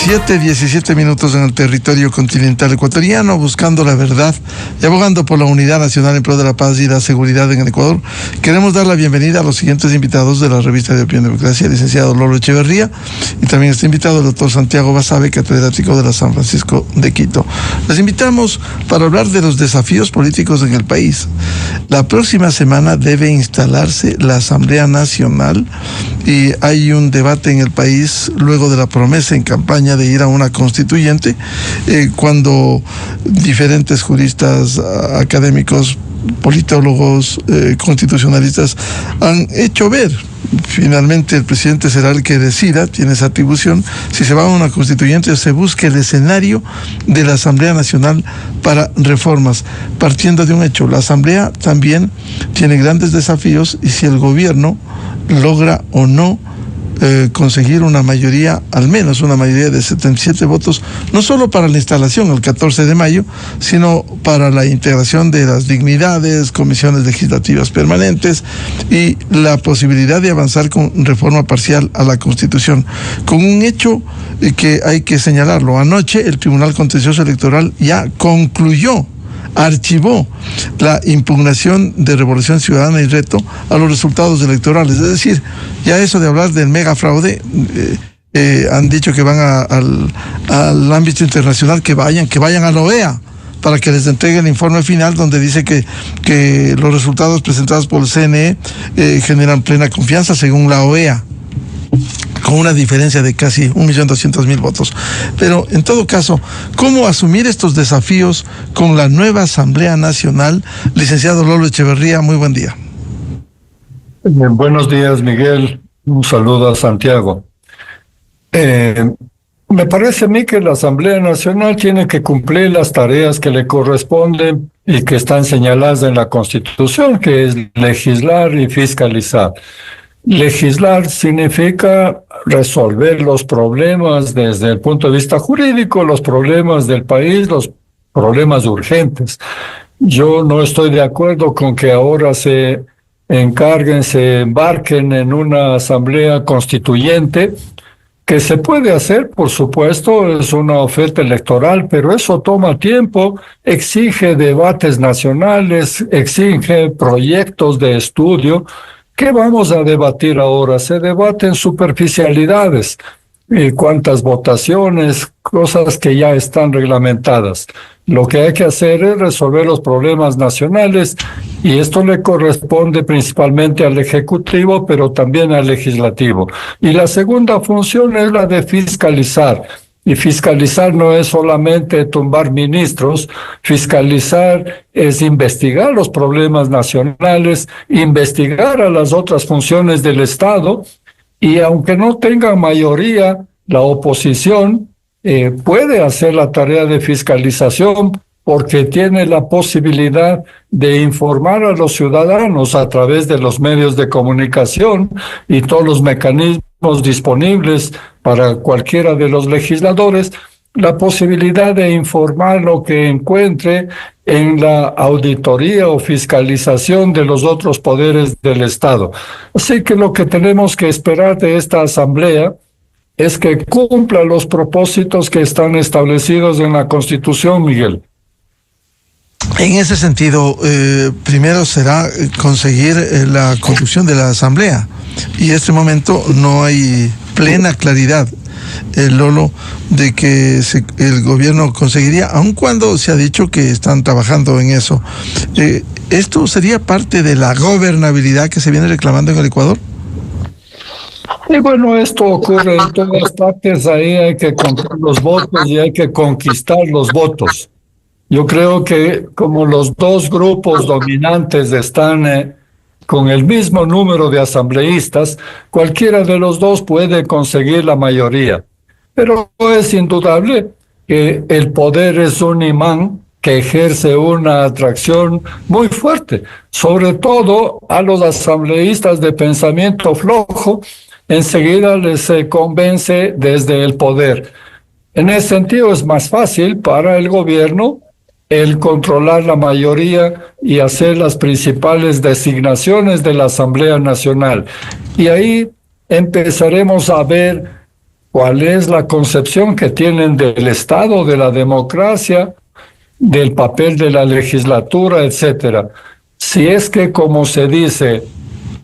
7:17 en el territorio continental ecuatoriano, buscando la verdad y abogando por la unidad nacional en pro de la paz y la seguridad en el Ecuador. Queremos dar la bienvenida a los siguientes invitados de la revista de Opinión y Democracia, el licenciado Lolo Echeverría, y también está invitado el doctor Santiago Basabe, catedrático de la San Francisco de Quito. Les invitamos para hablar de los desafíos políticos en el país. La próxima semana debe instalarse la Asamblea Nacional y hay un debate en el país luego de la promesa en campaña de ir a una constituyente, cuando diferentes juristas, académicos, politólogos, constitucionalistas han hecho ver, finalmente el presidente será el que decida, tiene esa atribución, si se va a una constituyente se busque el escenario de la Asamblea Nacional para reformas, partiendo de un hecho: la Asamblea también tiene grandes desafíos, y si el gobierno logra o no conseguir una mayoría, al menos una mayoría de 77 votos, no solo para la instalación el 14 de mayo, sino para la integración de las dignidades, comisiones legislativas permanentes y la posibilidad de avanzar con reforma parcial a la Constitución, con un hecho que hay que señalarlo. Anoche el Tribunal Contencioso Electoral ya concluyó, archivó la impugnación de Revolución Ciudadana y Reto a los resultados electorales. Es decir, ya eso de hablar del mega fraude, han dicho que van al ámbito internacional, que vayan a la OEA para que les entregue el informe final, donde dice que los resultados presentados por el CNE generan plena confianza según la OEA, con una diferencia de casi 1.200.000 votos. Pero en todo caso, ¿cómo asumir estos desafíos con la nueva Asamblea Nacional? Licenciado Lolo Echeverría, muy buen día. Buenos días, Miguel. Un saludo a Santiago. Me parece a mí que la Asamblea Nacional tiene que cumplir las tareas que le corresponden y que están señaladas en la Constitución, que es legislar y fiscalizar. Legislar significa resolver los problemas desde el punto de vista jurídico, los problemas del país, los problemas urgentes. Yo no estoy de acuerdo con que ahora se embarquen en una asamblea constituyente, que se puede hacer, por supuesto, es una oferta electoral, pero eso toma tiempo, exige debates nacionales, exige proyectos de estudio. ¿Qué vamos a debatir ahora? Se debaten superficialidades, cuántas votaciones, cosas que ya están reglamentadas. Lo que hay que hacer es resolver los problemas nacionales, y esto le corresponde principalmente al Ejecutivo, pero también al Legislativo. Y la segunda función es la de fiscalizar. Y fiscalizar no es solamente tumbar ministros, fiscalizar es investigar los problemas nacionales, investigar a las otras funciones del Estado, y aunque no tenga mayoría, la oposición puede hacer la tarea de fiscalización, porque tiene la posibilidad de informar a los ciudadanos a través de los medios de comunicación y todos los mecanismos disponibles para cualquiera de los legisladores, la posibilidad de informar lo que encuentre en la auditoría o fiscalización de los otros poderes del Estado. Así que lo que tenemos que esperar de esta asamblea es que cumpla los propósitos que están establecidos en la Constitución, Miguel. En ese sentido, primero será conseguir la conducción de la Asamblea, y en este momento no hay plena claridad, Lolo, de que el gobierno conseguiría, aun cuando se ha dicho que están trabajando en eso. ¿Esto sería parte de la gobernabilidad que se viene reclamando en el Ecuador? Y bueno, esto ocurre en todas partes. Ahí hay que contar los votos y hay que conquistar los votos. Yo creo que como los dos grupos dominantes están con el mismo número de asambleístas, cualquiera de los dos puede conseguir la mayoría. Pero es indudable que el poder es un imán que ejerce una atracción muy fuerte, sobre todo a los asambleístas de pensamiento flojo. Enseguida les convence desde el poder. En ese sentido es más fácil para el gobierno el controlar la mayoría y hacer las principales designaciones de la Asamblea Nacional. Y ahí empezaremos a ver cuál es la concepción que tienen del Estado, de la democracia, del papel de la legislatura, etcétera. Si es que, como se dice,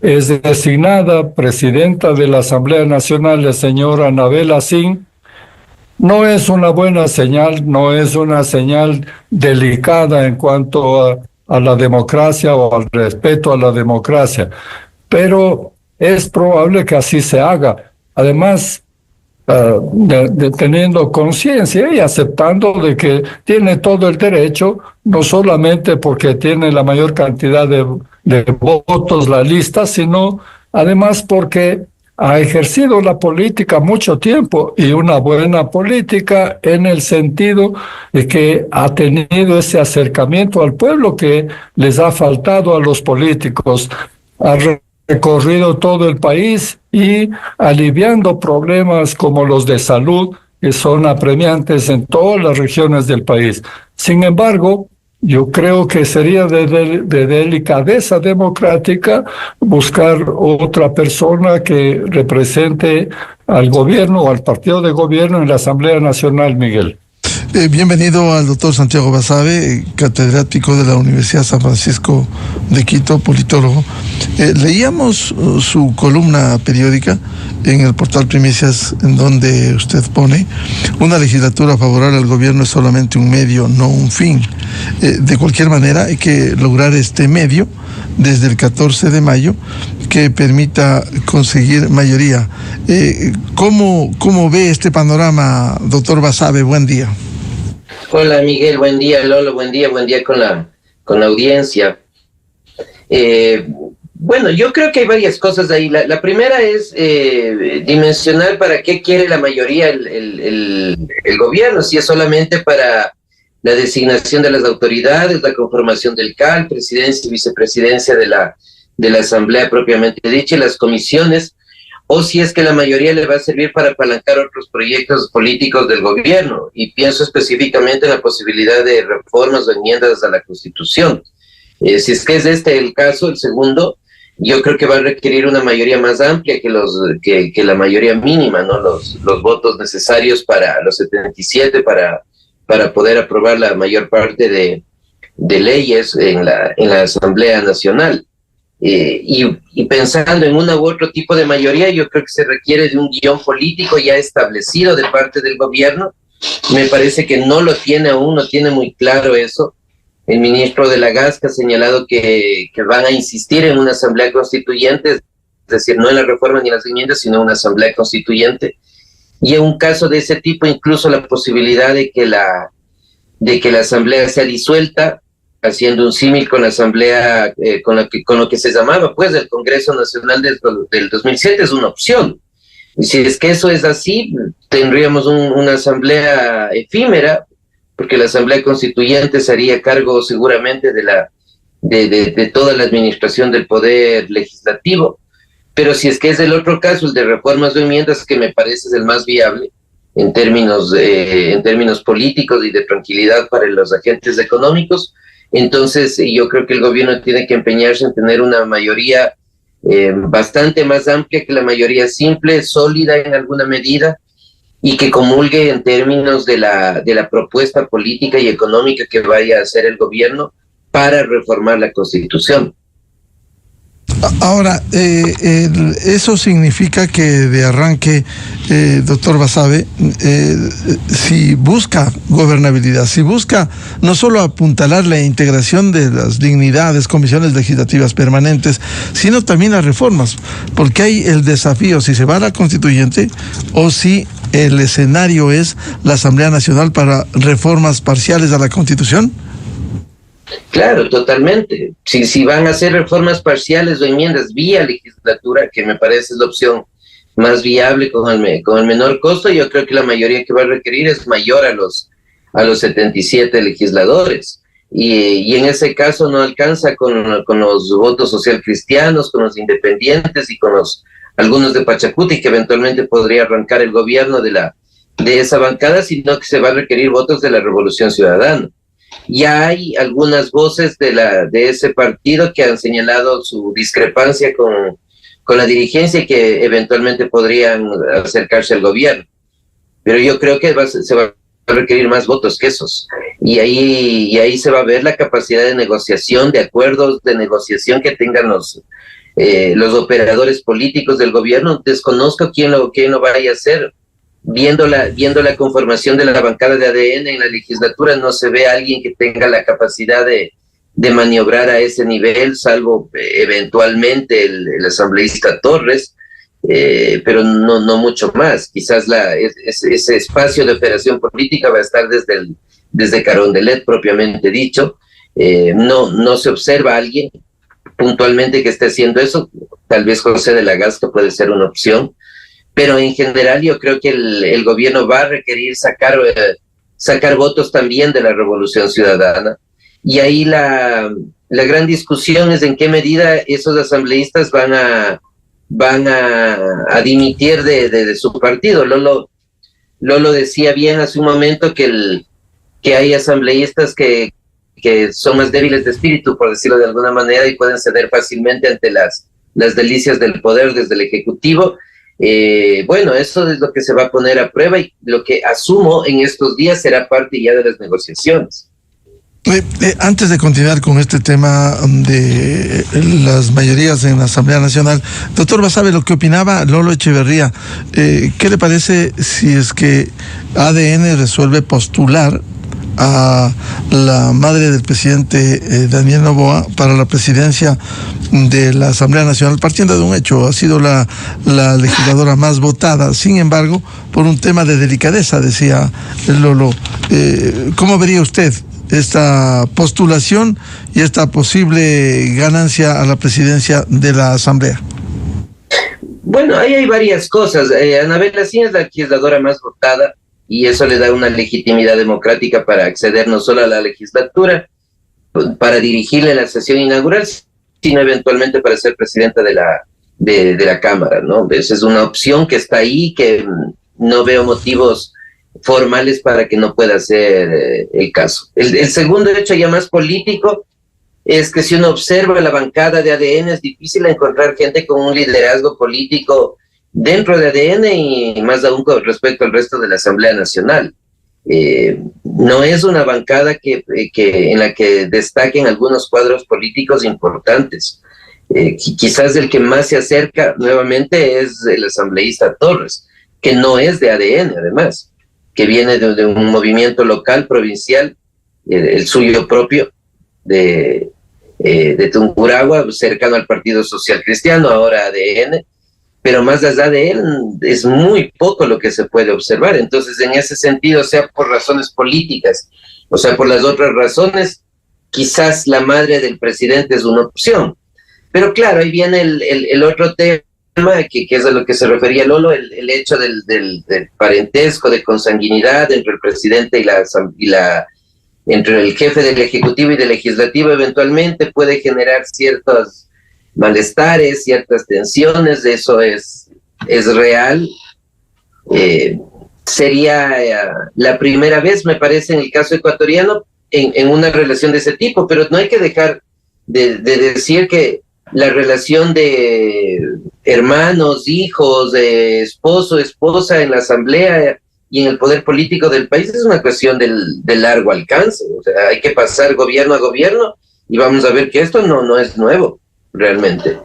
es designada presidenta de la Asamblea Nacional la señora Anabel Asín, no es una buena señal, no es una señal delicada en cuanto a la democracia o al respeto a la democracia, pero es probable que así se haga. Además, teniendo conciencia y aceptando de que tiene todo el derecho, no solamente porque tiene la mayor cantidad de votos la lista, sino además porque ha ejercido la política mucho tiempo, y una buena política en el sentido de que ha tenido ese acercamiento al pueblo que les ha faltado a los políticos. Ha recorrido todo el país y aliviando problemas como los de salud, que son apremiantes en todas las regiones del país. Sin embargo, yo creo que sería de delicadeza democrática buscar otra persona que represente al gobierno o al partido de gobierno en la Asamblea Nacional, Miguel. Bienvenido al doctor Santiago Basabe, catedrático de la Universidad San Francisco de Quito, politólogo. Leíamos su columna periódica en el portal Primicias, en donde usted pone: una legislatura favorable al gobierno es solamente un medio, no un fin. De cualquier manera, hay que lograr este medio desde el 14 de mayo que permita conseguir mayoría. ¿Cómo ve este panorama, doctor Basabe? Buen día. Hola Miguel, buen día. Lolo, buen día con la audiencia. Bueno, yo creo que hay varias cosas ahí. La primera es dimensionar para qué quiere la mayoría el gobierno, si es solamente para la designación de las autoridades, la conformación del CAL, presidencia y vicepresidencia de la Asamblea propiamente dicha y las comisiones, o si es que la mayoría le va a servir para apalancar otros proyectos políticos del gobierno. Y pienso específicamente en la posibilidad de reformas o enmiendas a la Constitución. Si es que es este el caso, el segundo, yo creo que va a requerir una mayoría más amplia que la mayoría mínima, ¿no? Los votos necesarios para los 77 para poder aprobar la mayor parte de leyes en la Asamblea Nacional. Y pensando en uno u otro tipo de mayoría, yo creo que se requiere de un guión político ya establecido de parte del gobierno. Me parece que no lo tiene aún, no tiene muy claro eso. El ministro de la Gasca ha señalado que van a insistir en una asamblea constituyente, es decir, no en la reforma ni las enmiendas, sino en una asamblea constituyente. Y en un caso de ese tipo, incluso la posibilidad de que la asamblea sea disuelta, haciendo un símil con la asamblea, con lo que se llamaba pues el Congreso Nacional del 2007, es una opción. Y si es que eso es así, tendríamos una asamblea efímera, porque la asamblea constituyente se haría cargo seguramente de toda la administración del poder legislativo. Pero si es que es el otro caso, el de reformas o enmiendas, que me parece es el más viable en términos políticos y de tranquilidad para los agentes económicos, entonces yo creo que el gobierno tiene que empeñarse en tener una mayoría bastante más amplia que la mayoría simple, sólida en alguna medida, y que comulgue en términos de la propuesta política y económica que vaya a hacer el gobierno para reformar la Constitución. Ahora, eso significa que de arranque, doctor Basabe, si busca gobernabilidad, si busca no solo apuntalar la integración de las dignidades, comisiones legislativas permanentes, sino también las reformas, porque hay el desafío, si se va a la constituyente o si el escenario es la Asamblea Nacional para reformas parciales a la Constitución. Claro, totalmente. Si van a hacer reformas parciales o enmiendas vía legislatura, que me parece es la opción más viable con el menor costo, yo creo que la mayoría que va a requerir es mayor a los 77 legisladores. Y en ese caso no alcanza con los votos social cristianos, con los independientes y con algunos de Pachacuti, que eventualmente podría arrancar el gobierno de esa bancada, sino que se va a requerir votos de la Revolución Ciudadana. Ya hay algunas voces de ese partido que han señalado su discrepancia con la dirigencia y que eventualmente podrían acercarse al gobierno. pero yo creo que se va a requerir más votos que esos. Y ahí se va a ver la capacidad de negociación, de acuerdos de negociación que tengan los operadores políticos del gobierno. Desconozco quién lo vaya a hacer. Viendo la conformación de la bancada de ADN en la legislatura, no se ve a alguien que tenga la capacidad de maniobrar a ese nivel, salvo eventualmente el asambleísta Torres, pero no mucho más. Quizás ese espacio de operación política va a estar desde Carondelet, propiamente dicho. No se observa a alguien puntualmente que esté haciendo eso. Tal vez José de la Gasca puede ser una opción, pero en general yo creo que el gobierno va a requerir sacar votos también de la Revolución Ciudadana. Y ahí la gran discusión es en qué medida esos asambleístas van a dimitir de su partido. Lolo decía bien hace un momento que hay asambleístas que son más débiles de espíritu, por decirlo de alguna manera, y pueden ceder fácilmente ante las delicias del poder desde el Ejecutivo. Bueno, eso es lo que se va a poner a prueba y lo que asumo en estos días será parte ya de las negociaciones. Antes de continuar con este tema de las mayorías en la Asamblea Nacional, doctor Basabe, lo que opinaba Lolo Echeverría, ¿qué le parece si es que ADN resuelve postular a la madre del presidente Daniel Noboa para la presidencia de la Asamblea Nacional, partiendo de un hecho? Ha sido la legisladora más votada, sin embargo, por un tema de delicadeza, decía Lolo. ¿Cómo vería usted esta postulación y esta posible ganancia a la presidencia de la Asamblea? Bueno, ahí hay varias cosas. Anabel Asín es la legisladora más votada y eso le da una legitimidad democrática para acceder no solo a la legislatura, para dirigirle la sesión inaugural, sino eventualmente para ser presidenta de la Cámara, ¿no? Esa es una opción que está ahí, que no veo motivos formales para que no pueda ser el caso. El segundo hecho, ya más político, es que si uno observa la bancada de ADN, es difícil encontrar gente con un liderazgo político dentro de ADN y más aún con respecto al resto de la Asamblea Nacional. No es una bancada en la que destaquen algunos cuadros políticos importantes. Quizás el que más se acerca nuevamente es el asambleísta Torres, que no es de ADN además, que viene de un movimiento local, provincial, el suyo propio, de Tungurahua, cercano al Partido Social Cristiano, ahora ADN, pero más allá de él es muy poco lo que se puede observar. Entonces, en ese sentido, sea por razones políticas, o sea, por las otras razones, quizás la madre del presidente es una opción. Pero claro, ahí viene el otro tema, que es a lo que se refería Lolo, el hecho del parentesco, de consanguinidad entre el presidente entre el jefe del Ejecutivo y del Legislativo. Eventualmente puede generar ciertos malestares, ciertas tensiones. Eso es real. Sería la primera vez, me parece, en el caso ecuatoriano, en una relación de ese tipo, pero no hay que dejar de decir que la relación de hermanos, hijos, de esposo, esposa en la asamblea y en el poder político del país es una cuestión de largo alcance. O sea, hay que pasar gobierno a gobierno y vamos a ver que esto no es nuevo realmente.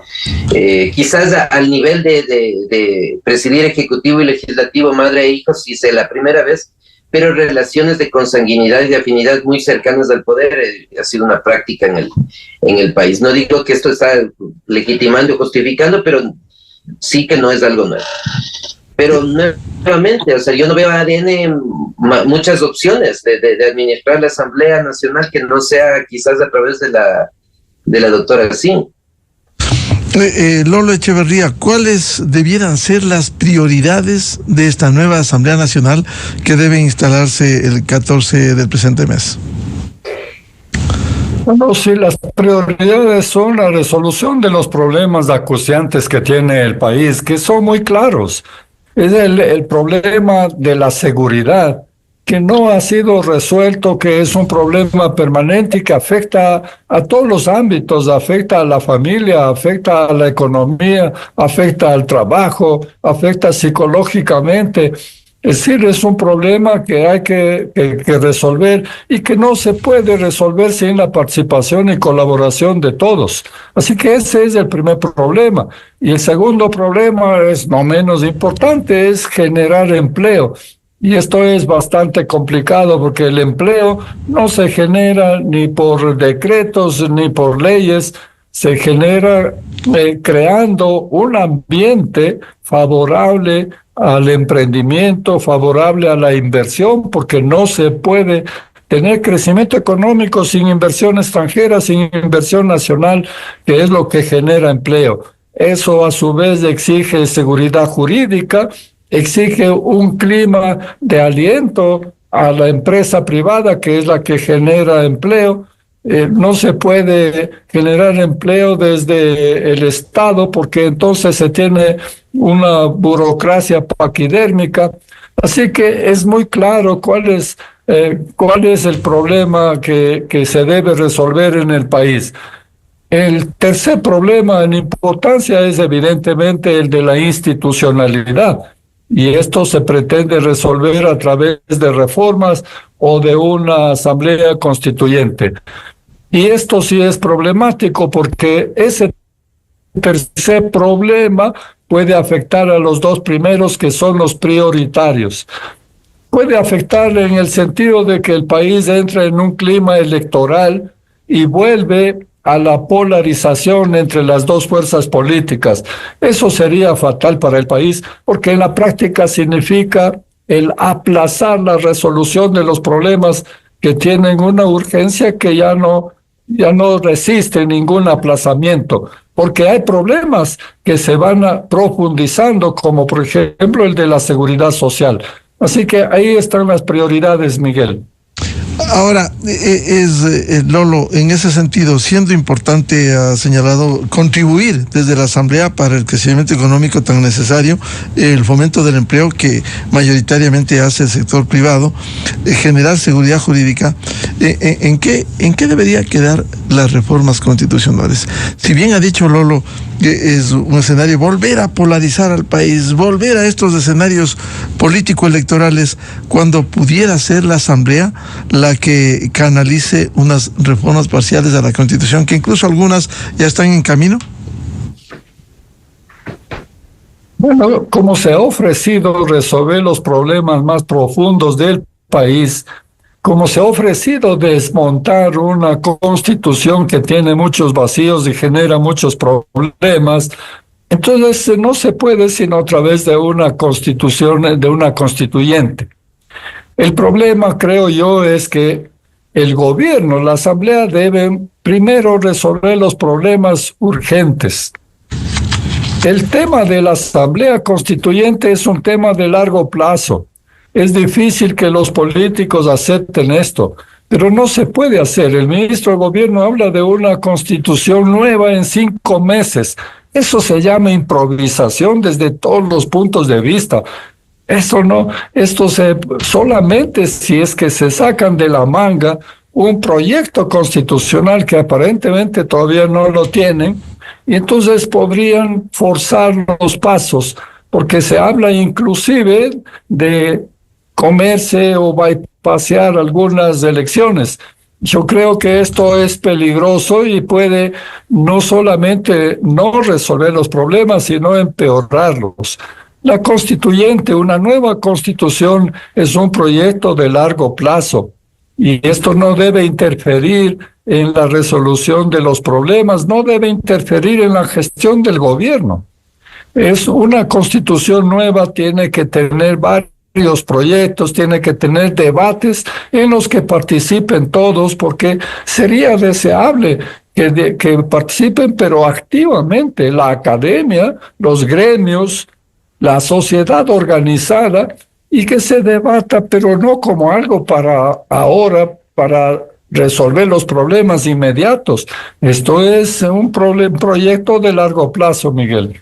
Quizás al nivel de presidir ejecutivo y legislativo, madre e hijos, sí sea la primera vez, pero relaciones de consanguinidad y de afinidad muy cercanas al poder ha sido una práctica en el país. No digo que esto está legitimando o justificando, pero sí que no es algo nuevo. Pero nuevamente, o sea, yo no veo a ADN muchas opciones de administrar la Asamblea Nacional que no sea quizás a través de la doctora Asín. Lolo Echeverría, ¿cuáles debieran ser las prioridades de esta nueva Asamblea Nacional que debe instalarse el 14 del presente mes? Bueno, sí, las prioridades son la resolución de los problemas acuciantes que tiene el país, que son muy claros. Es el problema de la seguridad, que no ha sido resuelto, que es un problema permanente y que afecta a todos los ámbitos, afecta a la familia, afecta a la economía, afecta al trabajo, afecta psicológicamente. Es decir, es un problema que hay que resolver y que no se puede resolver sin la participación y colaboración de todos. Así que ese es el primer problema. Y el segundo problema es no menos importante, es generar empleo. Y esto es bastante complicado porque el empleo no se genera ni por decretos ni por leyes, se genera creando un ambiente favorable al emprendimiento, favorable a la inversión, porque no se puede tener crecimiento económico sin inversión extranjera, sin inversión nacional, que es lo que genera empleo. Eso a su vez exige seguridad jurídica, exige un clima de aliento a la empresa privada, que es la que genera empleo. No se puede generar empleo desde el Estado porque entonces se tiene una burocracia paquidérmica. Así que es muy claro cuál es el problema que se debe resolver en el país. El tercer problema en importancia es evidentemente el de la institucionalidad. Y esto se pretende resolver a través de reformas o de una asamblea constituyente. Y esto sí es problemático porque ese tercer problema puede afectar a los dos primeros, que son los prioritarios. Puede afectar en el sentido de que el país entra en un clima electoral y vuelve a la polarización entre las dos fuerzas políticas. Eso sería fatal para el país porque en la práctica significa el aplazar la resolución de los problemas que tienen una urgencia que ya no resiste ningún aplazamiento, porque hay problemas que se van profundizando, como por ejemplo el de la seguridad social. Así que ahí están las prioridades, Miguel. Ahora, Lolo, en ese sentido, siendo importante, ha señalado, contribuir desde la Asamblea para el crecimiento económico tan necesario, el fomento del empleo que mayoritariamente hace el sector privado, generar seguridad jurídica. ¿En qué debería quedar las reformas constitucionales? Si bien ha dicho Lolo, es un escenario, volver a polarizar al país, volver a estos escenarios político-electorales, cuando pudiera ser la Asamblea la que canalice unas reformas parciales a la Constitución, que incluso algunas ya están en camino. Bueno, como se ha ofrecido resolver los problemas más profundos del país, como se ha ofrecido desmontar una constitución que tiene muchos vacíos y genera muchos problemas, entonces no se puede sino a través de una constitución, de una constituyente. El problema, creo yo, es que el gobierno, la Asamblea deben primero resolver los problemas urgentes. El tema de la Asamblea Constituyente es un tema de largo plazo. Es difícil que los políticos acepten esto, pero no se puede hacer. El ministro de Gobierno habla de una constitución nueva en 5 meses. Eso se llama improvisación desde todos los puntos de vista. Solamente si es que se sacan de la manga un proyecto constitucional que aparentemente todavía no lo tienen, y entonces podrían forzar los pasos, porque se habla inclusive de comerse o bypassear algunas elecciones. Yo creo que esto es peligroso y puede no solamente no resolver los problemas, sino empeorarlos. La constituyente, una nueva constitución, es un proyecto de largo plazo y esto no debe interferir en la resolución de los problemas, no debe interferir en la gestión del gobierno. Es una constitución nueva, tiene que tener varios proyectos, tiene que tener debates en los que participen todos, porque sería deseable que participen, pero activamente, la academia, los gremios, la sociedad organizada, y que se debata, pero no como algo para ahora, para resolver los problemas inmediatos. Esto es un proyecto de largo plazo, Miguel.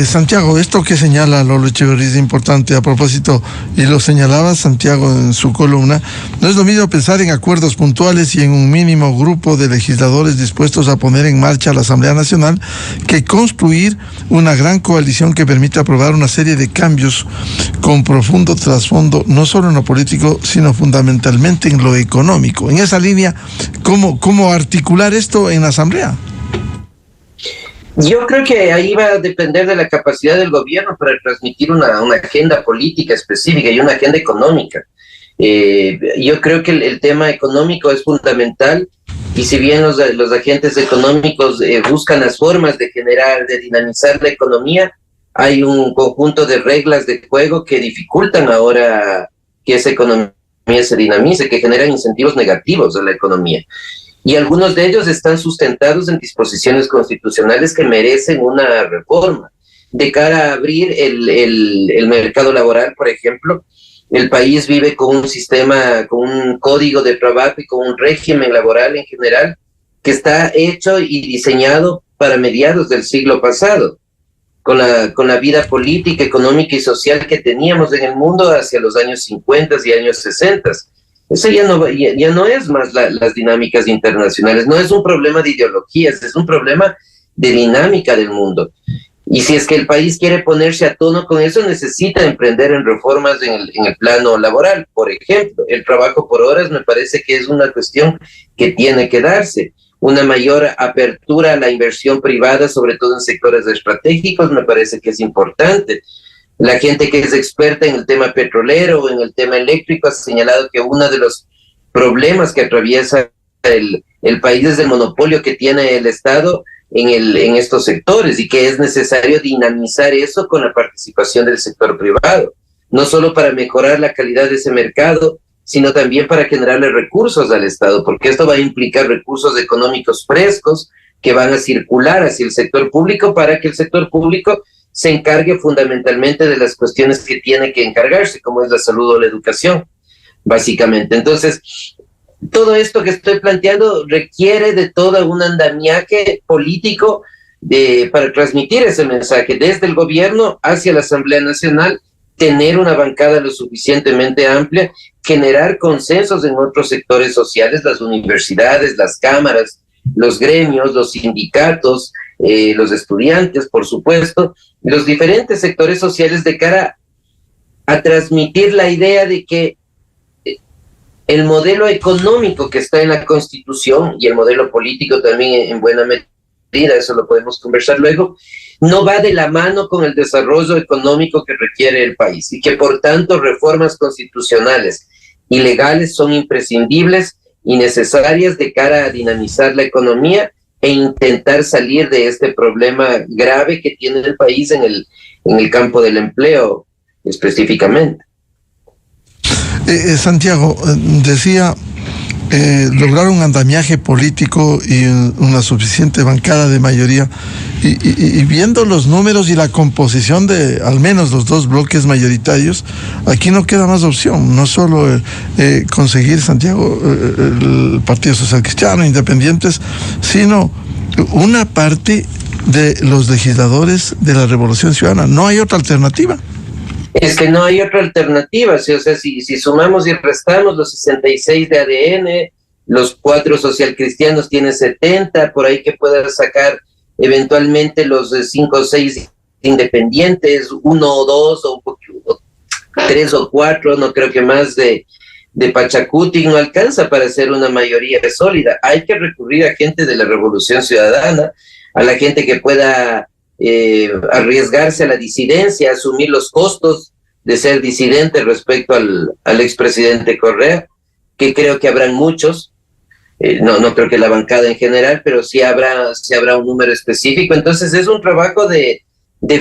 Santiago, esto que señala Lolo Echeverría es importante. A propósito, y lo señalaba Santiago en su columna, no es lo mismo pensar en acuerdos puntuales y en un mínimo grupo de legisladores dispuestos a poner en marcha la Asamblea Nacional que construir una gran coalición que permita aprobar una serie de cambios con profundo trasfondo, no solo en lo político, sino fundamentalmente en lo económico. En esa línea, ¿cómo articular esto en la Asamblea? Yo creo que ahí va a depender de la capacidad del gobierno para transmitir una agenda política específica y una agenda económica. Yo creo que el tema económico es fundamental, y si bien los agentes económicos buscan las formas de generar, de dinamizar la economía, hay un conjunto de reglas de juego que dificultan ahora que esa economía se dinamice, que generan incentivos negativos a la economía. Y algunos de ellos están sustentados en disposiciones constitucionales que merecen una reforma. De cara a abrir el mercado laboral, por ejemplo, el país vive con un sistema, con un código de trabajo y con un régimen laboral en general que está hecho y diseñado para mediados del siglo pasado, con la vida política, económica y social que teníamos en el mundo hacia los años 50 y años 60. Eso ya no es más las dinámicas internacionales, no es un problema de ideologías, es un problema de dinámica del mundo. Y si es que el país quiere ponerse a tono con eso, necesita emprender en reformas en el plano laboral. Por ejemplo, el trabajo por horas me parece que es una cuestión que tiene que darse. Una mayor apertura a la inversión privada, sobre todo en sectores estratégicos, me parece que es importante. La gente que es experta en el tema petrolero o en el tema eléctrico ha señalado que uno de los problemas que atraviesa el país es el monopolio que tiene el Estado en estos sectores, y que es necesario dinamizar eso con la participación del sector privado, no solo para mejorar la calidad de ese mercado, sino también para generarle recursos al Estado, porque esto va a implicar recursos económicos frescos que van a circular hacia el sector público para que el sector público se encargue fundamentalmente de las cuestiones que tiene que encargarse, como es la salud o la educación, básicamente. Entonces, todo esto que estoy planteando requiere de todo un andamiaje político para transmitir ese mensaje desde el gobierno hacia la Asamblea Nacional, tener una bancada lo suficientemente amplia, generar consensos en otros sectores sociales, las universidades, las cámaras, los gremios, los sindicatos, los estudiantes, por supuesto, los diferentes sectores sociales, de cara a transmitir la idea de que el modelo económico que está en la Constitución y el modelo político también en buena medida, eso lo podemos conversar luego, no va de la mano con el desarrollo económico que requiere el país, y que por tanto reformas constitucionales y legales son imprescindibles y necesarias de cara a dinamizar la economía e intentar salir de este problema grave que tiene el país en el campo del empleo específicamente. Santiago, decía, lograr un andamiaje político y una suficiente bancada de mayoría, y viendo los números y la composición de al menos los dos bloques mayoritarios, aquí no queda más opción, no solo conseguir, Santiago, el Partido Social Cristiano, independientes, sino una parte de los legisladores de la Revolución Ciudadana. No hay otra alternativa. Es que no hay otra alternativa, ¿sí? O sea, si sumamos y restamos los 66 de ADN, los 4 socialcristianos tienen 70, por ahí que puedan sacar eventualmente los 5 o 6 independientes, 1 o 2 o 3 o 4, no creo que más de Pachacuti, no alcanza para hacer una mayoría sólida. Hay que recurrir a gente de la Revolución Ciudadana, a la gente que pueda arriesgarse a la disidencia, asumir los costos de ser disidente respecto al expresidente Correa, que creo que habrán muchos, no creo que la bancada en general, pero sí habrá un número específico. Entonces es un trabajo de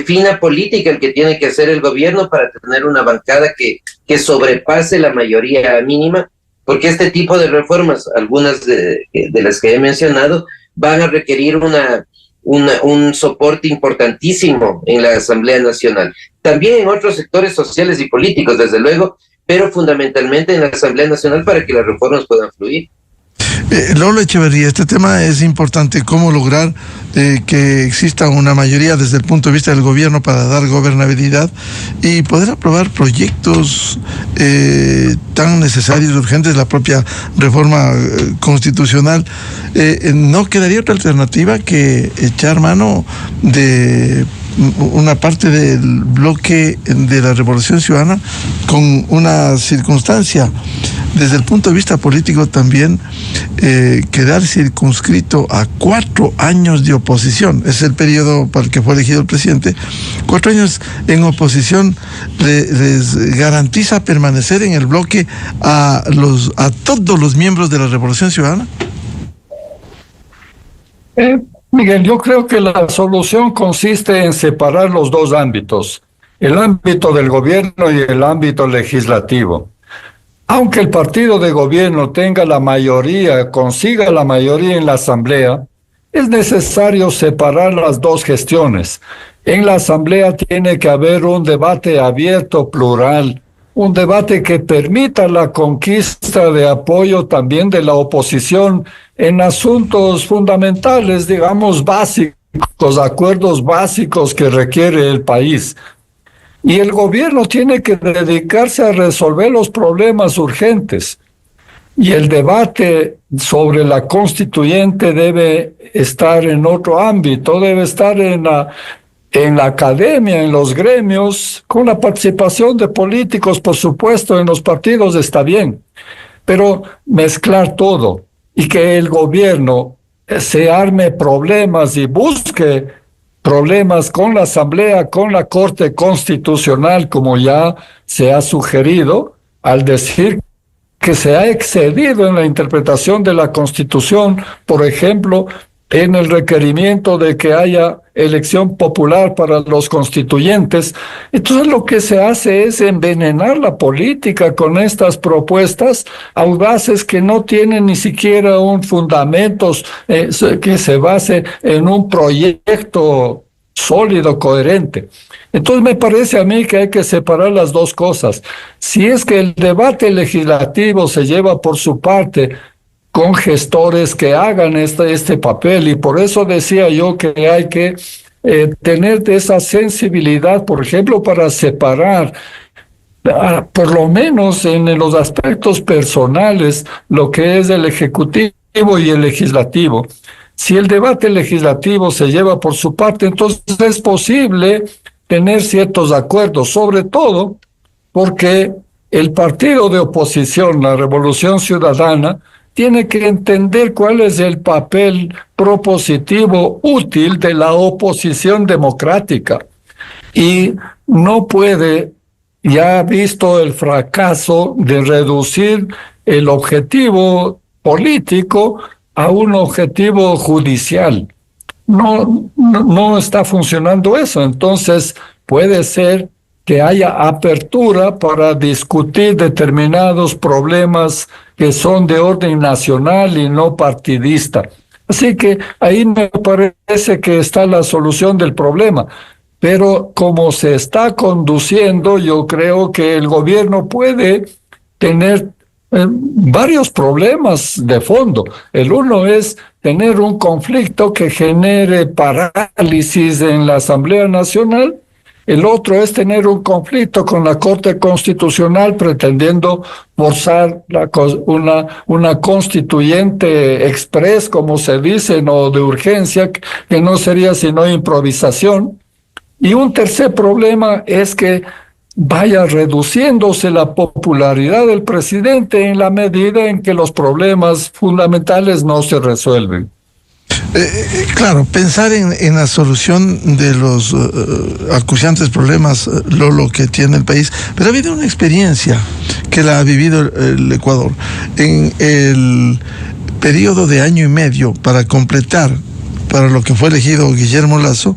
fina política el que tiene que hacer el gobierno para tener una bancada que sobrepase la mayoría mínima, porque este tipo de reformas, algunas de las que he mencionado, van a requerir un soporte importantísimo en la Asamblea Nacional. También en otros sectores sociales y políticos, desde luego, pero fundamentalmente en la Asamblea Nacional para que las reformas puedan fluir. Lolo Echeverría, este tema es importante, cómo lograr que exista una mayoría desde el punto de vista del gobierno para dar gobernabilidad y poder aprobar proyectos tan necesarios, urgentes, la propia reforma constitucional. No quedaría otra alternativa que echar mano de una parte del bloque de la Revolución Ciudadana con una circunstancia desde el punto de vista político también, quedar circunscrito a 4 años de oposición. Es el periodo para el que fue elegido el presidente. 4 años en oposición les garantiza permanecer en el bloque a todos los miembros de la Revolución Ciudadana. Miguel, yo creo que la solución consiste en separar los dos ámbitos, el ámbito del gobierno y el ámbito legislativo. Aunque el partido de gobierno tenga la mayoría, consiga la mayoría en la Asamblea, es necesario separar las dos gestiones. En la Asamblea tiene que haber un debate abierto, plural, un debate que permita la conquista de apoyo también de la oposición en asuntos fundamentales, digamos, básicos, acuerdos básicos que requiere el país. Y el gobierno tiene que dedicarse a resolver los problemas urgentes. Y el debate sobre la constituyente debe estar en otro ámbito, debe estar en la academia, en los gremios, con la participación de políticos, por supuesto, en los partidos está bien. Pero mezclar todo y que el gobierno se arme problemas y busque problemas con la Asamblea, con la Corte Constitucional, como ya se ha sugerido, al decir que se ha excedido en la interpretación de la Constitución, por ejemplo, en el requerimiento de que haya elección popular para los constituyentes. Entonces lo que se hace es envenenar la política con estas propuestas audaces que no tienen ni siquiera un fundamento que se base en un proyecto sólido, coherente. Entonces me parece a mí que hay que separar las dos cosas. Si es que el debate legislativo se lleva por su parte con gestores que hagan este papel, y por eso decía yo que hay que tener esa sensibilidad, por ejemplo, para separar, por lo menos en los aspectos personales, lo que es el Ejecutivo y el Legislativo. Si el debate legislativo se lleva por su parte, entonces es posible tener ciertos acuerdos, sobre todo porque el partido de oposición, la Revolución Ciudadana, tiene que entender cuál es el papel propositivo útil de la oposición democrática. Y no puede, ya visto el fracaso de reducir el objetivo político a un objetivo judicial. No está funcionando eso. Entonces puede ser que haya apertura para discutir determinados problemas que son de orden nacional y no partidista. Así que ahí me parece que está la solución del problema. Pero como se está conduciendo, yo creo que el gobierno puede tener varios problemas de fondo. El uno es tener un conflicto que genere parálisis en la Asamblea Nacional. El otro es tener un conflicto con la Corte Constitucional pretendiendo forzar una constituyente express, como se dice, no de urgencia, que no sería sino improvisación. Y un tercer problema es que vaya reduciéndose la popularidad del presidente en la medida en que los problemas fundamentales no se resuelven. Claro, pensar en la solución de los acuciantes problemas, lo que tiene el país, pero ha habido una experiencia que la ha vivido el Ecuador en el periodo de 1 año y medio para completar, para lo que fue elegido Guillermo Lasso,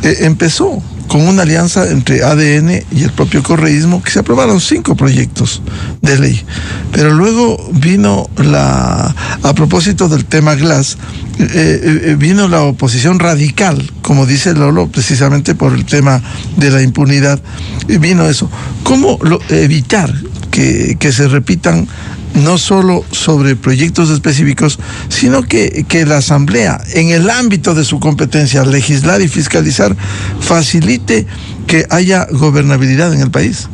empezó con una alianza entre ADN y el propio correísmo, que se aprobaron 5 proyectos de ley. Pero luego vino a propósito del tema Glass, vino la oposición radical, como dice Lolo, precisamente por el tema de la impunidad. Vino eso. ¿Cómo evitar que se repitan no solo sobre proyectos específicos, sino que la Asamblea, en el ámbito de su competencia, legislar y fiscalizar, facilite que haya gobernabilidad en el país.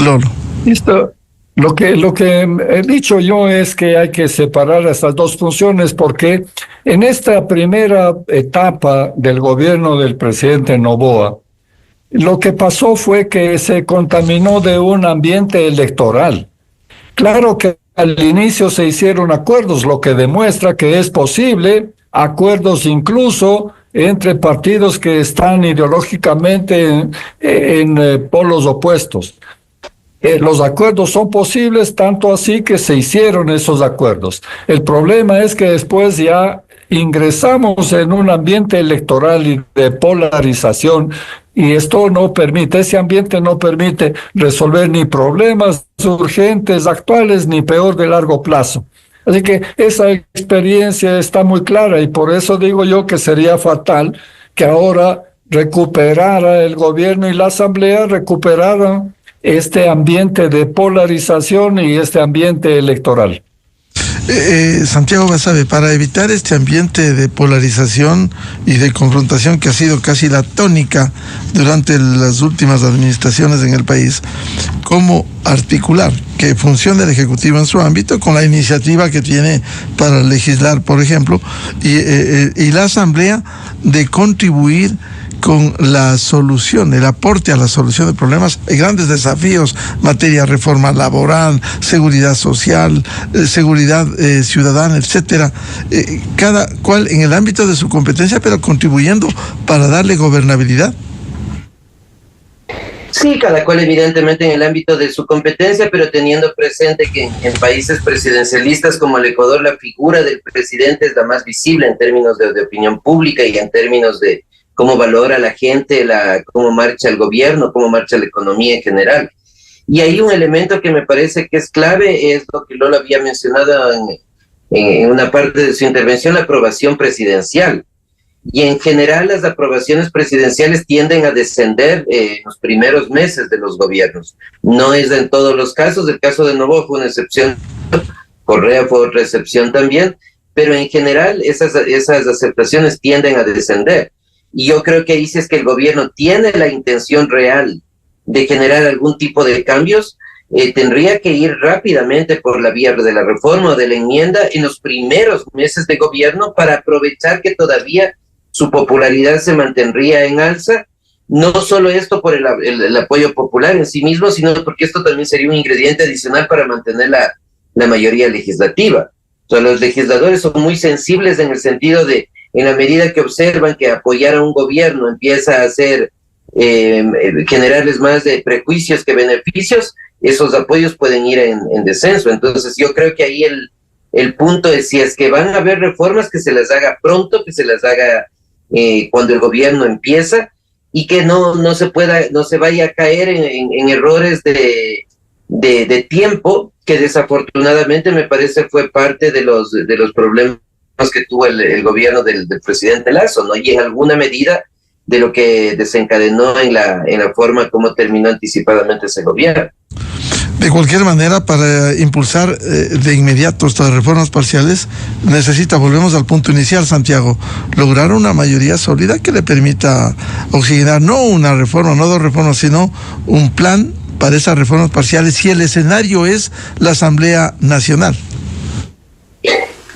Lolo. Listo. Lo que he dicho yo es que hay que separar estas dos funciones, porque en esta primera etapa del gobierno del presidente Noboa, lo que pasó fue que se contaminó de un ambiente electoral. Claro que al inicio se hicieron acuerdos, lo que demuestra que es posible, acuerdos incluso entre partidos que están ideológicamente en polos opuestos. Los acuerdos son posibles, tanto así que se hicieron esos acuerdos. El problema es que después ya ingresamos en un ambiente electoral y de polarización, y esto no permite, ese ambiente no permite resolver ni problemas urgentes actuales, ni peor de largo plazo. Así que esa experiencia está muy clara, y por eso digo yo que sería fatal que ahora recuperara el gobierno y la asamblea, recuperaran este ambiente de polarización y este ambiente electoral. Santiago Basabe, para evitar este ambiente de polarización y de confrontación que ha sido casi la tónica durante las últimas administraciones en el país, ¿cómo articular que funcione el Ejecutivo en su ámbito con la iniciativa que tiene para legislar, por ejemplo, y la Asamblea de contribuir con la solución, el aporte a la solución de problemas, grandes desafíos, materia reforma laboral, seguridad social, seguridad ciudadana, etcétera, cada cual en el ámbito de su competencia, pero contribuyendo para darle gobernabilidad? Sí, cada cual evidentemente en el ámbito de su competencia, pero teniendo presente que en países presidencialistas como el Ecuador, la figura del presidente es la más visible en términos de opinión pública y en términos de cómo valora la gente, cómo marcha el gobierno, cómo marcha la economía en general. Y ahí un elemento que me parece que es clave es lo que Lola había mencionado en una parte de su intervención, la aprobación presidencial. Y en general las aprobaciones presidenciales tienden a descender en los primeros meses de los gobiernos. No es en todos los casos, el caso de Noboa fue una excepción, Correa fue otra excepción también, pero en general esas aceptaciones tienden a descender. Y yo creo que ahí si es que el gobierno tiene la intención real de generar algún tipo de cambios, tendría que ir rápidamente por la vía de la reforma o de la enmienda en los primeros meses de gobierno para aprovechar que todavía su popularidad se mantendría en alza. No solo esto por el apoyo popular en sí mismo, sino porque esto también sería un ingrediente adicional para mantener la mayoría legislativa. O sea, los legisladores son muy sensibles en el sentido de, en la medida que observan que apoyar a un gobierno empieza a hacer, generarles más de prejuicios que beneficios, esos apoyos pueden ir en descenso. Entonces yo creo que ahí el punto es, si es que van a haber reformas, que se las haga pronto, que se las haga cuando el gobierno empieza, y que no se vaya a caer en errores de tiempo, que desafortunadamente me parece fue parte de los problemas que tuvo el gobierno del presidente Lasso, ¿no? Y en alguna medida de lo que desencadenó en la forma como terminó anticipadamente ese gobierno. De cualquier manera, para impulsar de inmediato estas reformas parciales, volvemos al punto inicial, Santiago, lograr una mayoría sólida que le permita oxigenar, no una reforma, no dos reformas, sino un plan para esas reformas parciales, si el escenario es la Asamblea Nacional.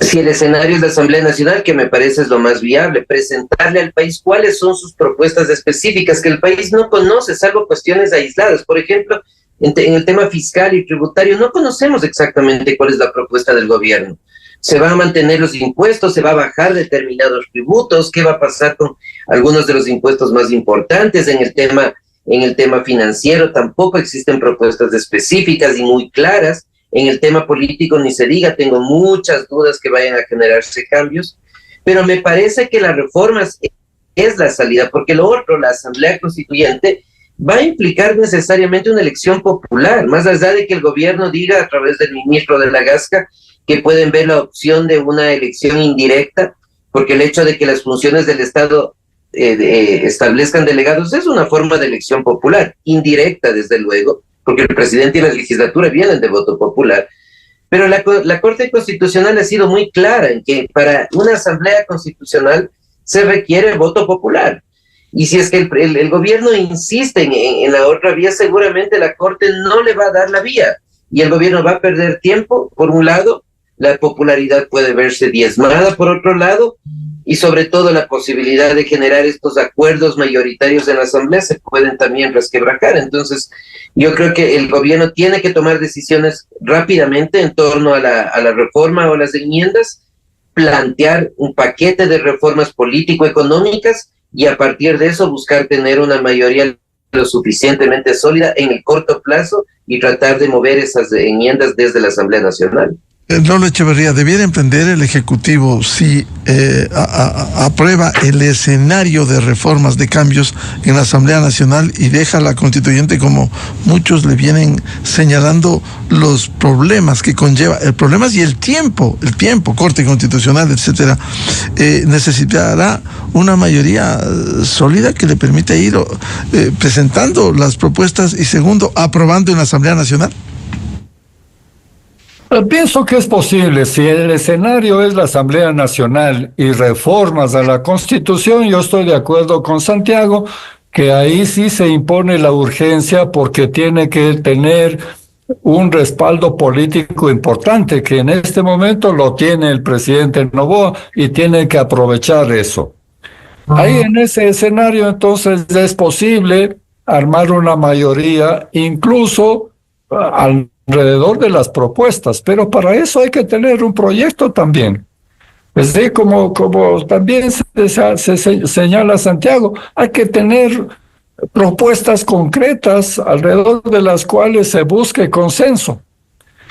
Si el escenario es la Asamblea Nacional, que me parece es lo más viable, presentarle al país cuáles son sus propuestas específicas que el país no conoce, salvo cuestiones aisladas. Por ejemplo, en el tema fiscal y tributario no conocemos exactamente cuál es la propuesta del gobierno. ¿Se van a mantener los impuestos? ¿Se va a bajar determinados tributos? ¿Qué va a pasar con algunos de los impuestos más importantes? En el tema financiero tampoco existen propuestas específicas y muy claras. En el tema político ni se diga, tengo muchas dudas que vayan a generarse cambios, pero me parece que las reformas es la salida, porque lo otro, la Asamblea Constituyente, va a implicar necesariamente una elección popular, más allá de que el gobierno diga a través del ministro de la Gasca que pueden ver la opción de una elección indirecta, porque el hecho de que las funciones del Estado establezcan delegados es una forma de elección popular, indirecta desde luego, porque el presidente y la legislatura vienen de voto popular. Pero la Corte Constitucional ha sido muy clara en que para una asamblea constitucional se requiere voto popular. Y si es que el gobierno insiste en la otra vía, seguramente la Corte no le va a dar la vía. Y el gobierno va a perder tiempo, por un lado, la popularidad puede verse diezmada, por otro lado, y sobre todo la posibilidad de generar estos acuerdos mayoritarios en la Asamblea se pueden también resquebrajar. Entonces, yo creo que el gobierno tiene que tomar decisiones rápidamente en torno a la reforma o las enmiendas, plantear un paquete de reformas político-económicas y a partir de eso buscar tener una mayoría lo suficientemente sólida en el corto plazo y tratar de mover esas enmiendas desde la Asamblea Nacional. Lolo Echeverría, debiera emprender el Ejecutivo si aprueba el escenario de reformas, de cambios en la Asamblea Nacional y deja a la Constituyente, como muchos le vienen señalando, los problemas que conlleva, el problema y el tiempo, Corte Constitucional, etcétera, necesitará una mayoría sólida que le permita ir presentando las propuestas y segundo, aprobando en la Asamblea Nacional. Pienso que es posible. Si el escenario es la Asamblea Nacional y reformas a la Constitución, yo estoy de acuerdo con Santiago, que ahí sí se impone la urgencia porque tiene que tener un respaldo político importante, que en este momento lo tiene el presidente Noboa y tiene que aprovechar eso. Ahí en ese escenario entonces es posible armar una mayoría, incluso alrededor de las propuestas, pero para eso hay que tener un proyecto también. Es decir, como también se señala Santiago, hay que tener propuestas concretas alrededor de las cuales se busque consenso.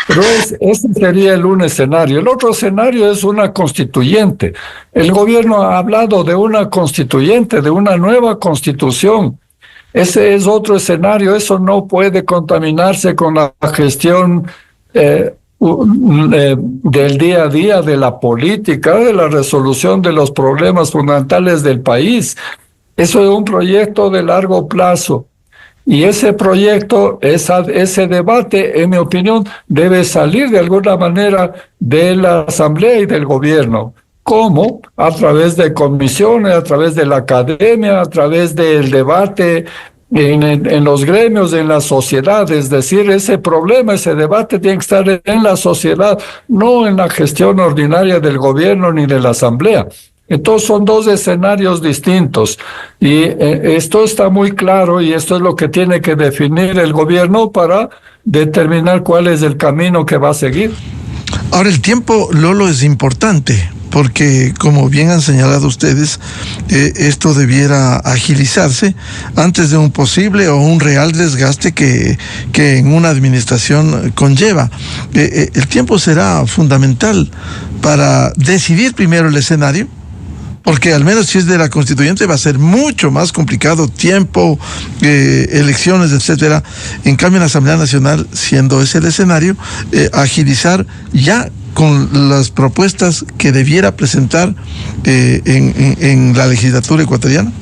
Pero ese sería un escenario. El otro escenario es una constituyente. El gobierno ha hablado de una constituyente, de una nueva constitución. Ese es otro escenario, eso no puede contaminarse con la gestión del día a día, de la política, de la resolución de los problemas fundamentales del país. Eso es un proyecto de largo plazo. Y ese proyecto, ese debate, en mi opinión, debe salir de alguna manera de la Asamblea y del gobierno. ¿Cómo? A través de comisiones, a través de la academia, a través del debate en los gremios, en la sociedad. Es decir, ese problema, ese debate tiene que estar en la sociedad, no en la gestión ordinaria del gobierno ni de la Asamblea. Entonces son dos escenarios distintos y esto está muy claro y esto es lo que tiene que definir el gobierno para determinar cuál es el camino que va a seguir. Ahora, el tiempo, Lolo, es importante porque, como bien han señalado ustedes, esto debiera agilizarse antes de un posible o un real desgaste que en una administración conlleva. El tiempo será fundamental para decidir primero el escenario, porque al menos si es de la constituyente va a ser mucho más complicado, tiempo, elecciones, etcétera. En cambio, en la Asamblea Nacional, siendo ese el escenario, agilizar ya con las propuestas que debiera presentar en la legislatura ecuatoriana.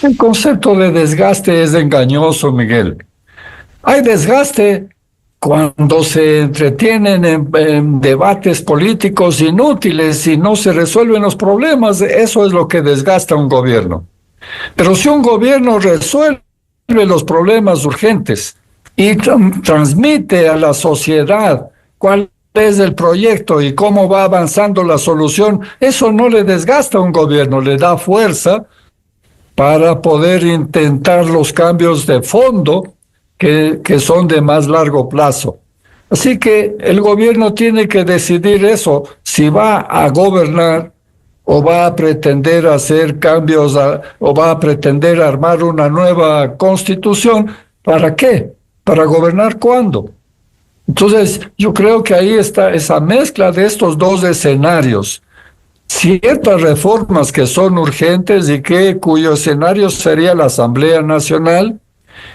El concepto de desgaste es engañoso, Miguel. Hay desgaste cuando se entretienen en debates políticos inútiles y no se resuelven los problemas. Eso es lo que desgasta a un gobierno. Pero si un gobierno resuelve los problemas urgentes y transmite a la sociedad cuál es el proyecto y cómo va avanzando la solución, eso no le desgasta a un gobierno, le da fuerza para poder intentar los cambios de fondo que son de más largo plazo. Así que el gobierno tiene que decidir eso, si va a gobernar o va a pretender hacer cambios o va a pretender armar una nueva constitución. ¿Para qué? ¿Para gobernar cuándo? Entonces, yo creo que ahí está esa mezcla de estos dos escenarios. Ciertas reformas que son urgentes y cuyo escenario sería la Asamblea Nacional,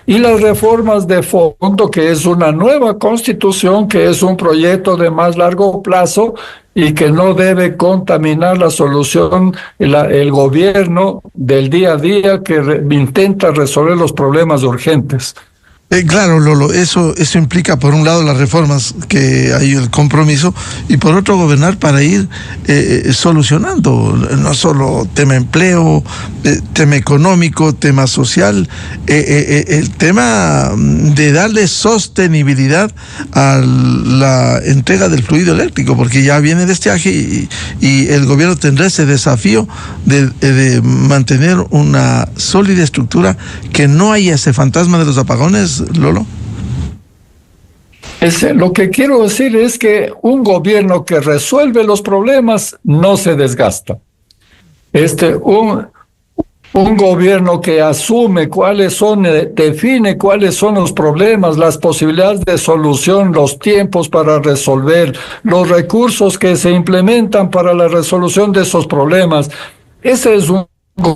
y las reformas de fondo, que es una nueva constitución, que es un proyecto de más largo plazo y que no debe contaminar la solución, el gobierno del día a día que intenta resolver los problemas urgentes. Claro, Lolo, eso implica por un lado las reformas, que hay el compromiso, y por otro gobernar para ir solucionando, no solo tema empleo, tema económico, tema social, el tema de darle sostenibilidad a la entrega del fluido eléctrico, porque ya viene el estiaje y el gobierno tendrá ese desafío de mantener una sólida estructura, que no haya ese fantasma de los apagones, Lolo. Lo que quiero decir es que un gobierno que resuelve los problemas no se desgasta. Un gobierno que asume cuáles son, define cuáles son los problemas, las posibilidades de solución, los tiempos para resolver, los recursos que se implementan para la resolución de esos problemas. Ese es un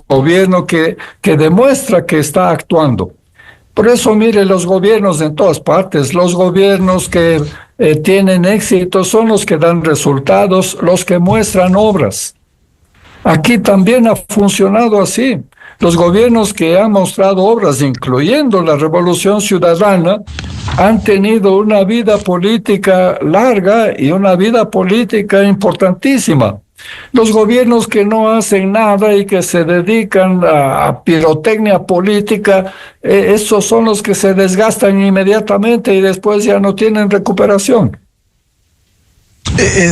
gobierno que demuestra que está actuando. Por eso, mire, los gobiernos en todas partes, los gobiernos que tienen éxito son los que dan resultados, los que muestran obras. Aquí también ha funcionado así. Los gobiernos que han mostrado obras, incluyendo la Revolución Ciudadana, han tenido una vida política larga y una vida política importantísima. Los gobiernos que no hacen nada y que se dedican a pirotecnia política, esos son los que se desgastan inmediatamente y después ya no tienen recuperación.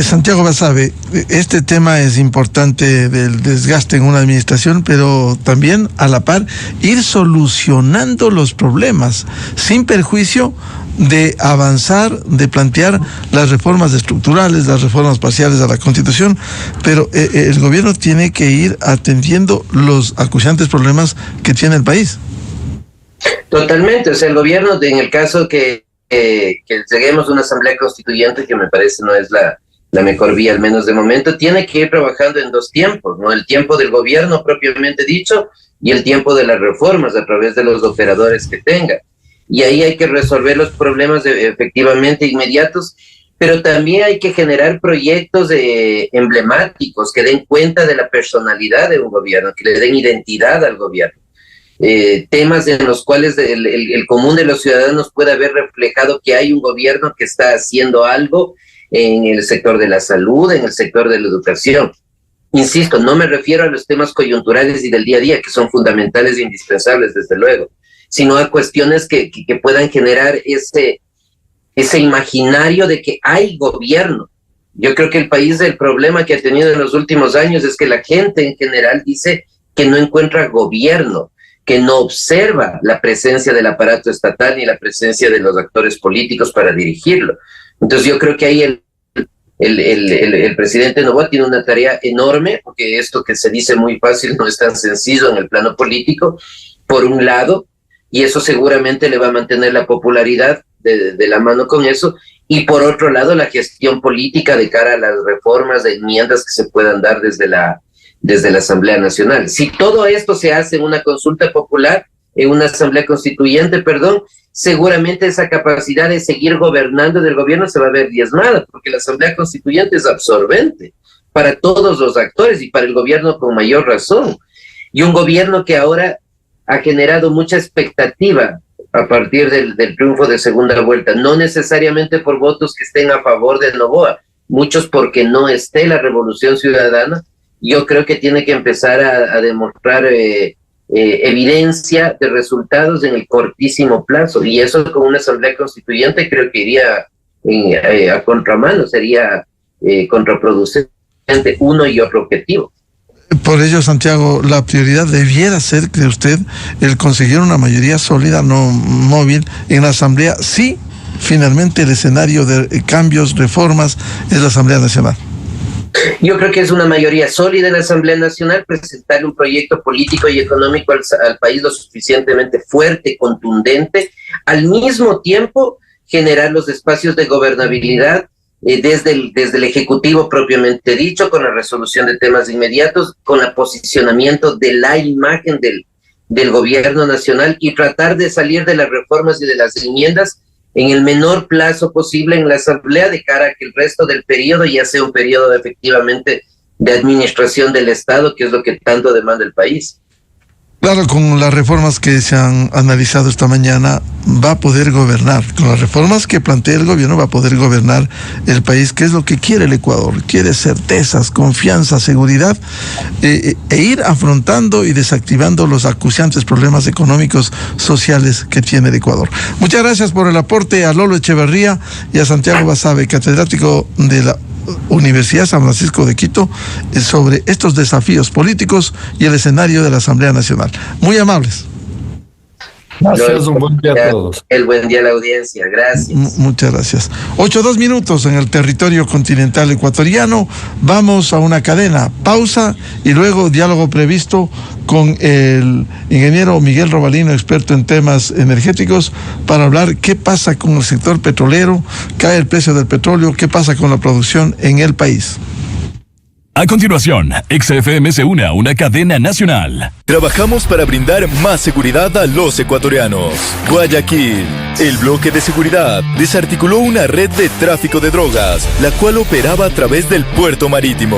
Santiago Basabe, este tema es importante del desgaste en una administración, pero también a la par ir solucionando los problemas sin perjuicio de avanzar, de plantear las reformas estructurales, las reformas parciales a la Constitución, pero el gobierno tiene que ir atendiendo los acuciantes problemas que tiene el país. Totalmente, o sea, el gobierno, en el caso que lleguemos a una asamblea constituyente, que me parece no es la mejor vía, al menos de momento, tiene que ir trabajando en dos tiempos, ¿no? El tiempo del gobierno propiamente dicho y el tiempo de las reformas a través de los operadores que tenga. Y ahí hay que resolver los problemas efectivamente inmediatos, pero también hay que generar proyectos emblemáticos que den cuenta de la personalidad de un gobierno, que le den identidad al gobierno. Temas en los cuales el común de los ciudadanos pueda ver reflejado que hay un gobierno que está haciendo algo en el sector de la salud, en el sector de la educación. Insisto, no me refiero a los temas coyunturales y del día a día, que son fundamentales e indispensables, desde luego, sino a cuestiones que puedan generar ese imaginario de que hay gobierno. Yo creo que el país, el problema que ha tenido en los últimos años es que la gente en general dice que no encuentra gobierno, que no observa la presencia del aparato estatal ni la presencia de los actores políticos para dirigirlo. Entonces yo creo que ahí el presidente Noboa tiene una tarea enorme, porque esto que se dice muy fácil no es tan sencillo en el plano político, por un lado, y eso seguramente le va a mantener la popularidad de la mano con eso, y por otro lado la gestión política de cara a las reformas de enmiendas que se puedan dar desde la Asamblea Nacional. Si todo esto se hace en una consulta popular, en una Asamblea Constituyente, seguramente esa capacidad de seguir gobernando del gobierno se va a ver diezmada, porque la Asamblea Constituyente es absorbente para todos los actores y para el gobierno con mayor razón. Y un gobierno que ahora ha generado mucha expectativa a partir del triunfo de segunda vuelta, no necesariamente por votos que estén a favor de Noboa, muchos porque no esté la Revolución Ciudadana. Yo creo que tiene que empezar a demostrar evidencia de resultados en el cortísimo plazo, y eso con una asamblea constituyente creo que iría a contramano, sería contraproducente uno y otro objetivo. Por ello, Santiago, la prioridad debiera ser, cree usted, el conseguir una mayoría sólida, no móvil, en la Asamblea, si finalmente el escenario de cambios, reformas, es la Asamblea Nacional. Yo creo que es una mayoría sólida en la Asamblea Nacional, presentar un proyecto político y económico al país lo suficientemente fuerte, contundente, al mismo tiempo generar los espacios de gobernabilidad desde el Ejecutivo propiamente dicho, con la resolución de temas inmediatos, con el posicionamiento de la imagen del gobierno nacional, y tratar de salir de las reformas y de las enmiendas en el menor plazo posible en la Asamblea, de cara a que el resto del periodo ya sea un periodo efectivamente de administración del Estado, que es lo que tanto demanda el país. Claro, con las reformas que se han analizado esta mañana va a poder gobernar. Con las reformas que plantea el gobierno va a poder gobernar el país, que es lo que quiere el Ecuador. Quiere certezas, confianza, seguridad e ir afrontando y desactivando los acuciantes problemas económicos, sociales que tiene el Ecuador. Muchas gracias por el aporte a Lolo Echeverría y a Santiago Basabe, catedrático de la Universidad San Francisco de Quito, sobre estos desafíos políticos y el escenario de la Asamblea Nacional. Muy amables. Gracias, un buen día a todos. El buen día a la audiencia, gracias. Muchas gracias. 8:02 en el territorio continental ecuatoriano. Vamos a una cadena, pausa y luego diálogo previsto con el ingeniero Miguel Robalino, experto en temas energéticos, para hablar qué pasa con el sector petrolero, cae el precio del petróleo, qué pasa con la producción en el país. A continuación, XFM se une a una cadena nacional. Trabajamos para brindar más seguridad a los ecuatorianos. Guayaquil, el bloque de seguridad, desarticuló una red de tráfico de drogas, la cual operaba a través del puerto marítimo.